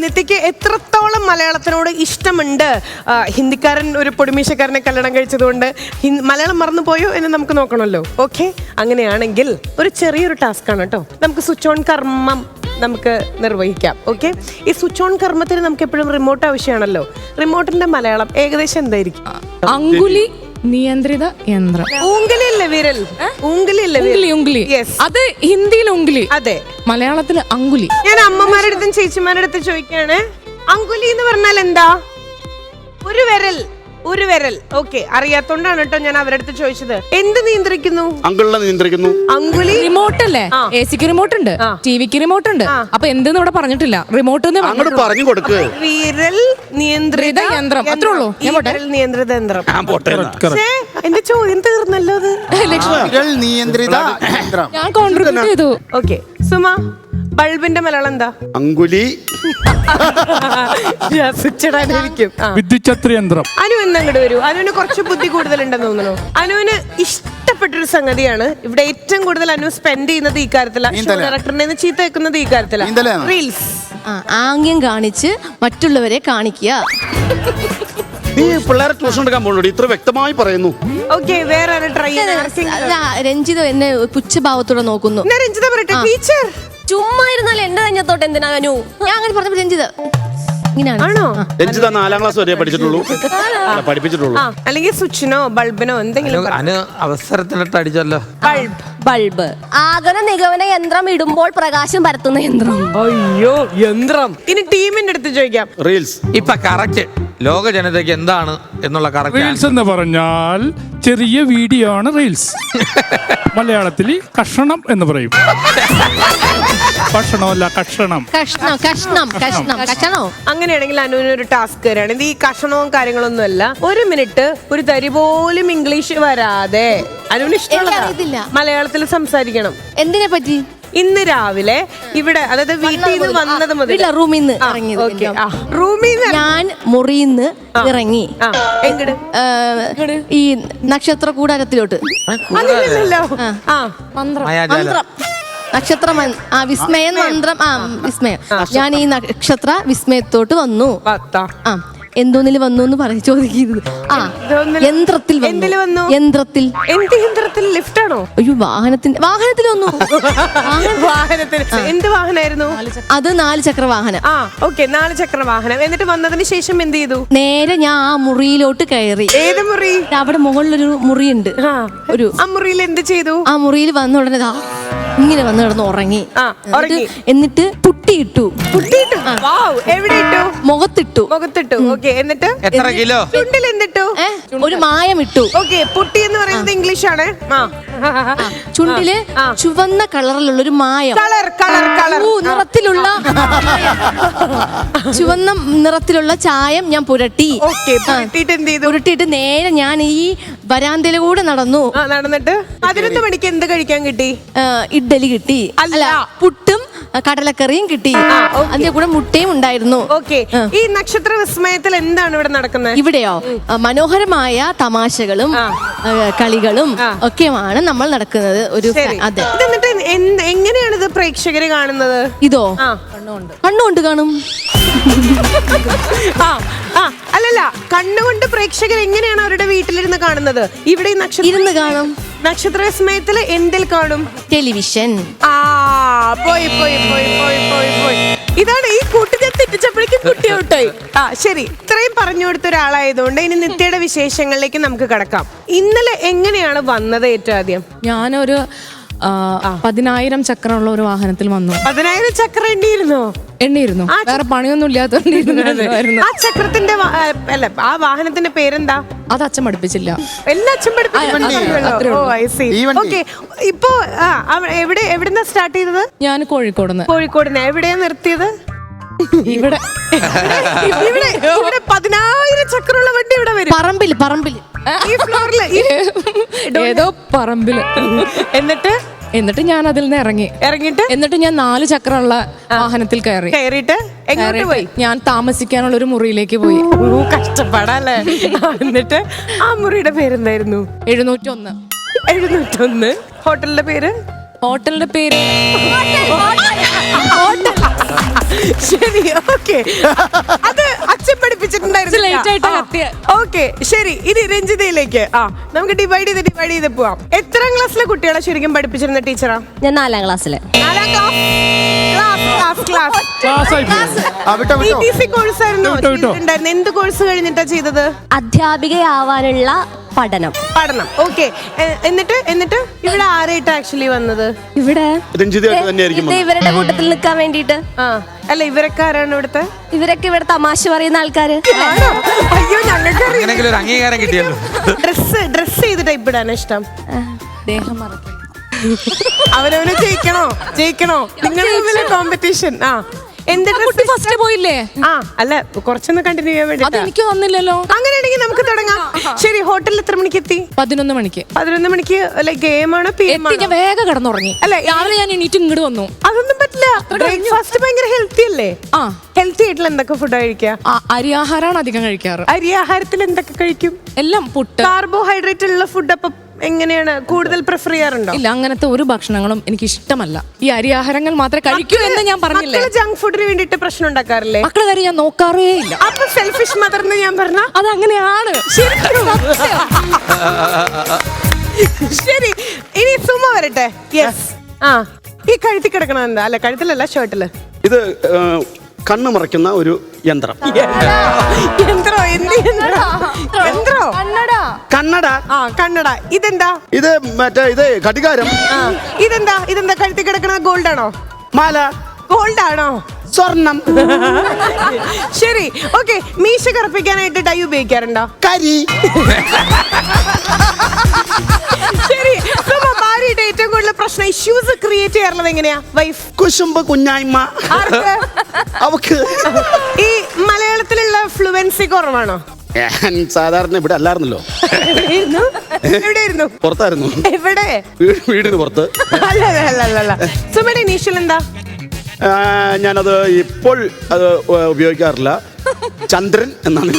നിത്യക്ക് എത്രത്തോളം മലയാളത്തിനോട് ഇഷ്ടമുണ്ട്? ഹിന്ദിക്കാരൻ ഒരു പൊടിമീശക്കാരനെ കല്യാണം കഴിച്ചതുകൊണ്ട് മലയാളം മറന്നു പോയോ എന്ന് നമുക്ക് നോക്കണമല്ലോ. ഓക്കെ, അങ്ങനെയാണെങ്കിൽ ഒരു ചെറിയൊരു ടാസ്ക് ആണ് കേട്ടോ. നമുക്ക് സ്വിച്ച് ഓൺ കർമ്മം നമുക്ക് നിർവഹിക്കാം. ഓക്കെ, ഈ സ്വിച്ച് ഓൺ കർമ്മത്തിന് നമുക്ക് എപ്പോഴും റിമോട്ട് ആവശ്യമാണല്ലോ. റിമോട്ടിന്റെ മലയാളം ഏകദേശം എന്തായിരിക്കും? അങ്കുലി നിയന്ത്രിത യന്ത്രം. ഊങ്കലിയല്ലേ വിരൽ? ഉംഗ്ലി. അത് ഹിന്ദിയിൽ ഉംഗ്ലി, അതെ. മലയാളത്തില് അങ്കുലി. ഞാൻ അമ്മമാരുടെ അടുത്തും ചേച്ചിമാരുടെ അടുത്തും ചോദിക്കാണ്, അങ്കുലി എന്ന് പറഞ്ഞാൽ എന്താ? ഒരു വിരൽ. ഓക്കെ, അറിയാത്തോണ്ടാണ് കേട്ടോ ഞാൻ അവരുടെ അടുത്ത് ചോദിച്ചത്. എന്ത് നിയന്ത്രിക്കുന്നു? നിയന്ത്രിക്കുന്നു. അങ്കുലി റിമോട്ട് അല്ലേ? എസിക്ക് റിമോട്ട് ഉണ്ട്, ടിവിക്ക് റിമോട്ട് ഉണ്ട്. അപ്പൊ എന്തെന്ന് ഇവിടെ പറഞ്ഞിട്ടില്ല. റിമോട്ട് പറഞ്ഞു കൊടുക്ക്. വിരൽ നിയന്ത്രിത യന്ത്രം. അത്രേ ഉള്ളൂ. വിരൽ നിയന്ത്രിത യന്ത്രം. എന്റെ ചോദ്യം തീർന്നല്ലോ. വിരൽ നിയന്ത്രിത യന്ത്രം ഞാൻ കോൺട്രിബ്യൂട്ട് ചെയ്തു. ഓക്കെ, സുമ, ബൾബിന്റെ മലയാളം എന്താ? അങ്കുലി. വിദ്യുച്ഛത്രി യന്ത്രം. അനു എന്നങ്ങോട്ട് വരൂ. അനുവിന് കുറച്ച് ബുദ്ധി കൂടുതലുണ്ടെന്ന് തോന്നുന്നു. അനുവിന് ഇഷ്ടപ്പെട്ടൊരു സംഗതിയാണ്. ഇവിടെ ഏറ്റവും കൂടുതൽ അനു സ്പെൻഡ് ചെയ്യുന്നത് ഈ കാര്യത്തിലാണ്. ഡയറക്ടറിനെ ചീത്ത വെക്കുന്നത് ഈ കാര്യത്തിലാണ്. റീൽസ്. ആംഗ്യം കാണിച്ച് മറ്റുള്ളവരെ കാണിക്കുക. നീ പിള്ളേരെ ട്യൂഷൻ എടുക്കാൻ പോകുന്നു, ഇത്ര വ്യക്തമായി പറയുന്നു. ഓക്കെ, വേറെ ട്രൈ. രഞ്ജിത എന്നെ പുച്ഛഭാവത്തോടെ നോക്കുന്നു. രഞ്ജിത പറയട്ടെ. ടീച്ചർ ചുമ്മാ ഇരുന്നാലും എന്റെ തഞ്ഞത്തോട്ട് എന്തിനാ അനു? ഞാൻ അങ്ങനെ പറഞ്ഞപ്പോ രഞ്ജിത ആണോ? രഞ്ജിത 4ാം ക്ലാസ് വരെ പഠിച്ചിട്ടുള്ളൂ. അല്ലെങ്കിൽ സ്വിച്ചിനോ ബൾബിനോ എന്തെങ്കിലും അവസരത്തിനിട്ട് അടിച്ചല്ലോ. ബൾബ്. ആഗമന നിഗമന യന്ത്രം ഇടുമ്പോൾ പ്രകാശം പരത്തുന്ന യന്ത്രം. അയ്യോ, യന്ത്രം. ഇനി ടീമിന്റെ അടുത്ത് ചോദിക്കാം. റീൽസ്. ഇപ്പൊ കറക്റ്റ് ലോക ജനതയ്ക്ക് എന്താണ് എന്നുള്ള കറക്റ്റ് റീൽസ് എന്ന് പറഞ്ഞാൽ ചെറിയ വീഡിയോ ആണ് റീൽസ്. മലയാളത്തിൽ കഷണം എന്ന് പറയും. ഭക്ഷണമല്ല, കഷണം. അങ്ങനെയാണെങ്കിൽ അനുവിനൊരു ടാസ്ക് തരാണ്. ഇത് ഈ കഷണവും കാര്യങ്ങളൊന്നും അല്ല. 1 മിനിറ്റ് ഒരു തരി പോലും ഇംഗ്ലീഷ് വരാതെ അനുവിന് ഇഷ്ടമുള്ള മലയാളത്തിൽ സംസാരിക്കണം. എന്തിനെ പറ്റി? ഇന്ന് രാവിലെ ഇവിടെ, അതായത് വീട്ടിൽ നിന്ന് വന്നത് മുതൽ റൂമിൽ നിന്ന് ഞാൻ മുറിയിൽ നിന്ന് ഇറങ്ങി ഈ നക്ഷത്ര കൂടാരത്തിലോട്ട്. നക്ഷത്ര വിസ്മയം മന്ത്രം. വിസ്മയം. ഞാൻ ഈ നക്ഷത്ര വിസ്മയത്തോട്ട് വന്നു. എന്തോന്നിൽ വന്നു എന്ന് ചോദിക്കുന്നത്. യന്ത്രത്തിൽ വന്നു. യന്ത്രത്തിൽ. എന്ത് യന്ത്രത്തിൽ? ലിഫ്റ്റ് ആണോ? അയ്യോ, വാഹനത്തിൽ വന്നു. എന്ത് വാഹനമായിരുന്നു അത്? 4 ചക്ര വാഹനം. ഓക്കെ, 4 ചക്ര വാഹനം. എന്നിട്ട് വന്നതിന് ശേഷം എന്ത് ചെയ്തു? നേരെ ഞാൻ ആ മുറിയിലോട്ട് കയറി. ഏത് മുറി? അവിടെ മുകളിലൊരു മുറിയുണ്ട്. ആ മുറിയിൽ എന്ത് ചെയ്തു? ആ മുറിയിൽ വന്ന ഉടനെ ഇങ്ങനെ വന്ന് കിടന്ന് ഉറങ്ങി. എന്നിട്ട് പുട്ടിയിട്ടു. എവിടെ ഇട്ടു? മുഖത്തിട്ടു. ഓക്കെ, എന്നിട്ട് എത്ര കിലോ? ചുണ്ടിൽ എന്തിട്ടു? ഒരു മായം ഇട്ടു. ഓക്കെ, പുട്ടി എന്ന് പറയുന്നത് ഇംഗ്ലീഷ് ആണ്. ചുണ്ടില് ചുവന്ന കളറിലുള്ള ഒരു മായം. നിറത്തിലുള്ള ചുവന്ന നിറത്തിലുള്ള ചായം ഞാൻ പുരട്ടി. പുരട്ടിയിട്ട് നേരെ ഞാൻ ഈ വരാന്തയിലൂടെ നടന്നിട്ട് 11 മണിക്ക് എന്ത് കഴിക്കാൻ കിട്ടി? ഇഡ്ഡലി കിട്ടി. അല്ല, പുട്ടും കടലക്കറിയും കിട്ടി. അതിന്റെ കൂടെ മുട്ടയും ഉണ്ടായിരുന്നു. ഓക്കെ, ഈ നക്ഷത്ര വിസ്മയത്തിൽ എന്താണ് ഇവിടെ നടക്കുന്നത്? ഇവിടെയോ മനോഹരമായ തമാശകളും കളികളും ഒക്കെയാണ് നമ്മൾ നടക്കുന്നത്. ഒരു അതെ. എങ്ങനെയാണ് ഇത് പ്രേക്ഷകര് കാണുന്നത്? ഇതോ കണ്ണുകൊണ്ട് കാണും. അല്ലല്ല, കണ്ണുകൊണ്ട് പ്രേക്ഷകർ എങ്ങനെയാണ് അവരുടെ വീട്ടിലിരുന്ന് കാണുന്നത്? ഇവിടെ ഇരുന്ന് കാണും. നക്ഷത്ര വിസ്മയത്തിൽ എന്തിൽ കാണും? ടെലിവിഷൻ. പോയി. ഇതാണ് ഈ കൂട്ടി ഞാൻ തെറ്റിച്ചപ്പോഴേക്കും കുട്ടി ഔട്ടായി. ശരി, ഇത്രയും പറഞ്ഞു കൊടുത്ത ഒരാളായതുകൊണ്ട് ഇനി നിത്യയുടെ വിശേഷങ്ങളിലേക്ക് നമുക്ക് കടക്കാം. ഇന്നലെ എങ്ങനെയാണ് വന്നത്? ഏറ്റവും ആദ്യം ഞാനൊരു 10,000 ചക്രമുള്ള ഒരു വാഹനത്തിൽ വന്നു. 10,000 ചക്രം എണ്ണിയിരുന്നു. വേറെ പണിയൊന്നും ഇല്ലാത്തതുകൊണ്ടിരുന്നു. ആ ചക്രത്തിന്റെ അല്ല, ആ വാഹനത്തിന്റെ പേരെന്താ? അത് അച്ഛൻ പഠിപ്പിച്ചില്ല. എല്ലാ അച്ഛൻ പഠിപ്പിച്ചു. ഇപ്പൊ എവിടുന്നാ സ്റ്റാർട്ട് ചെയ്തത്? ഞാൻ കോഴിക്കോട്. എവിടെയാ നിർത്തിയത്? ഇവിടെ 10,000 ചക്രമുള്ള വണ്ടി ഇവിടെ വരും. പറമ്പിൽ ഈ ഫ്ലോറില് ഏതോ പറമ്പില്. എന്നിട്ട് ഞാൻ അതിൽ നിന്ന് എന്നിട്ട് ഞാൻ 4 ചക്രമുള്ള വാഹനത്തിൽ കയറിയിട്ട് ഞാൻ താമസിക്കാനുള്ള ഒരു മുറിയിലേക്ക് പോയി. കഷ്ടപ്പാടല്ലേ? എന്നിട്ട് ആ മുറിയുടെ പേരെന്തായിരുന്നു? 701. ഹോട്ടലിന്റെ പേര്? ശരി, ഓക്കെ. അത് അച്ഛൻ late ആയിട്ടാ പഠിപ്പിച്ചിട്ടുണ്ടായിരുന്നു. കത്തിയെ. ഓക്കെ, ശരി. ഇനി രഞ്ജിതയിലേക്ക്. നമുക്ക് ഡിവൈഡ് ചെയ്ത് പോവാം. എത്രാം ക്ലാസ്സിലെ കുട്ടികളെ ശരിക്കും പഠിപ്പിച്ചിരുന്ന ടീച്ചറാ? ഞാൻ 4ാം ക്ലാസ്സില്. 4ാം ക്ലാസ്. ക്ലാസ്സായി പോയി. TTC കോഴ്സ് ആയിരുന്നു വിട്ടോ. ചെയ്തിട്ടുണ്ടായിരുന്നത്. എന്ത് കോഴ്സ് കഴിഞ്ഞിട്ടാ ചെയ്തത്? അധ്യാപികയാവാനുള്ള പഠനം. ഓക്കെ. എന്നിട്ട് ഇവിടെ ആരായിട്ട് ആക്ച്വലി വന്നത്? ഇവിടെ രഞ്ജിതയായിട്ട് തന്നെയായിരിക്കും ഇത് ഇവരുടെ കൂട്ടത്തിൽ നിൽക്കാൻ വേണ്ടിട്ട്. അല്ല, ഇവരൊക്കെ ആരാണ് ഇവിടുത്തെ? ഇവരൊക്കെ ഇവിടെ തമാശ പറയുന്ന ആൾക്കാര്. ആണോ? അയ്യോ, ഞങ്ങൾക്ക് അങ്ങനെങ്കിലും ഒരു അംഗീകാരം കിട്ടിയല്ലോ. ഡ്രസ് ചെയ്ത് ടൈപ്പ് ഇടാൻ ഇഷ്ടം. ദേഹം മറക്കും. അവനവന് ജയിക്കണോ നിങ്ങൾ തമ്മിലെ കോമ്പറ്റീഷൻ. എന്ത് കുട്ടി ഫസ്റ്റ് പോയില്ലേ? അല്ല, കുറച്ചൊന്ന് കണ്ടിന്യൂ ചെയ്യാൻ വേണ്ടി. അതെനിക്ക് തന്നില്ലല്ലോ. അങ്ങനെയാണെങ്കിൽ നമുക്ക് തുടങ്ങാം. ശരി, ഹോട്ടലിൽ എത്ര മണിക്ക് എത്തി? 11 മണിക്ക്. 11 മണിക്ക് ലൈക്ക് ഗെയിമാണോ PM എത്തി, ഞാൻ വേഗം കിടന്നുറങ്ങി. അല്ല, രാവിലെ ഞാൻ എണീറ്റ് ഇങ്ങോട്ട് വന്നു. അതൊന്നും പറ്റില്ല. ബ്രേക്ക്ഫാസ്റ്റ് ഭയങ്കര ഹെൽത്തി അല്ലേ? ഹെൽത്തി ആയിട്ടുള്ള എന്തൊക്കെ ഫുഡ് കഴിക്കുക? അരിയാഹാരമാണ് അധികം കഴിക്കാറ്. അരി ആഹാരത്തിൽ എന്തൊക്കെ കഴിക്കും? എല്ലാം പുട്ട്. കാർബോഹൈഡ്രേറ്റ് ഉള്ള ഫുഡ് അപ്പൊ എങ്ങനെയാണ് കൂടുതൽ പ്രിഫർ ചെയ്യാറുണ്ടോ? ഇല്ല, അങ്ങനത്തെ ഒരു ഭക്ഷണങ്ങളും എനിക്ക് ഇഷ്ടമല്ല. ഈ അരിയാഹാരങ്ങൾ മാത്രമേ കഴിക്കൂ എന്ന് ഞാൻ പറഞ്ഞില്ലേ. ജങ്ക് ഫുഡിന് വേണ്ടിട്ട് പ്രശ്നം ഉണ്ടാക്കാറില്ലേ? മക്കളെ കാര്യം ഞാൻ നോക്കാറേ ഇല്ല. അപ്പൊ സെൽഫിഷ് മദർ എന്ന് ഞാൻ പറഞ്ഞ അതങ്ങനെയാണ്. ശരി, ഇനി സുമ വരട്ടെ. യെസ്. ഈ കഴുത്തി കിടക്കണ എന്താ? അല്ല, കഴുത്തിലല്ല, ഷർട്ടില്. ഇത് കണ്ണ് മറയ്ക്കുന്ന ഒരു യന്ത്രം. യന്ത്രോ? എന്ത് യന്ത്രോ? കണ്ണട. കണ്ണട. ഇതെന്താ? ഇത് മറ്റേ ഇത് ഘടികാരം. ഇതെന്താ കഴുത്തി കിടക്കണ? ഗോൾഡ് ആണോ? മാല. ഗോൾഡ് ആണോ? സ്വർണം. ശരി, ഓക്കെ. മീശ കറുപ്പിക്കാനായിട്ട് ഡൈ ഉപയോഗിക്കാറുണ്ടോ? കരി. ശരി, ഭാര്യയുടെ ഏറ്റവും കൂടുതൽ പ്രശ്നം ഇഷ്യൂസ് ക്രിയേറ്റ് ചെയ്യാറുള്ളത് എങ്ങനെയാ? വൈഫ് കുശുമ്പ് കുഞ്ഞായ്മ. അവക്ക് ഈ മലയാളത്തിലുള്ള ഫ്ലുവൻസി കുറവാണോ? സാധാരണ ഇവിടെ അല്ലായിരുന്നല്ലോ, എവിടെയായിരുന്നു? പുറത്തായിരുന്നു. എവിടെ? വീടിന് പുറത്ത്. അല്ല. സുമയുടെ ഇനീഷ്യൽ എന്താ? ഞാനത് ഇപ്പോൾ അത് ഉപയോഗിക്കാറില്ല. ചന്ദ്രൻ എന്നാണ്.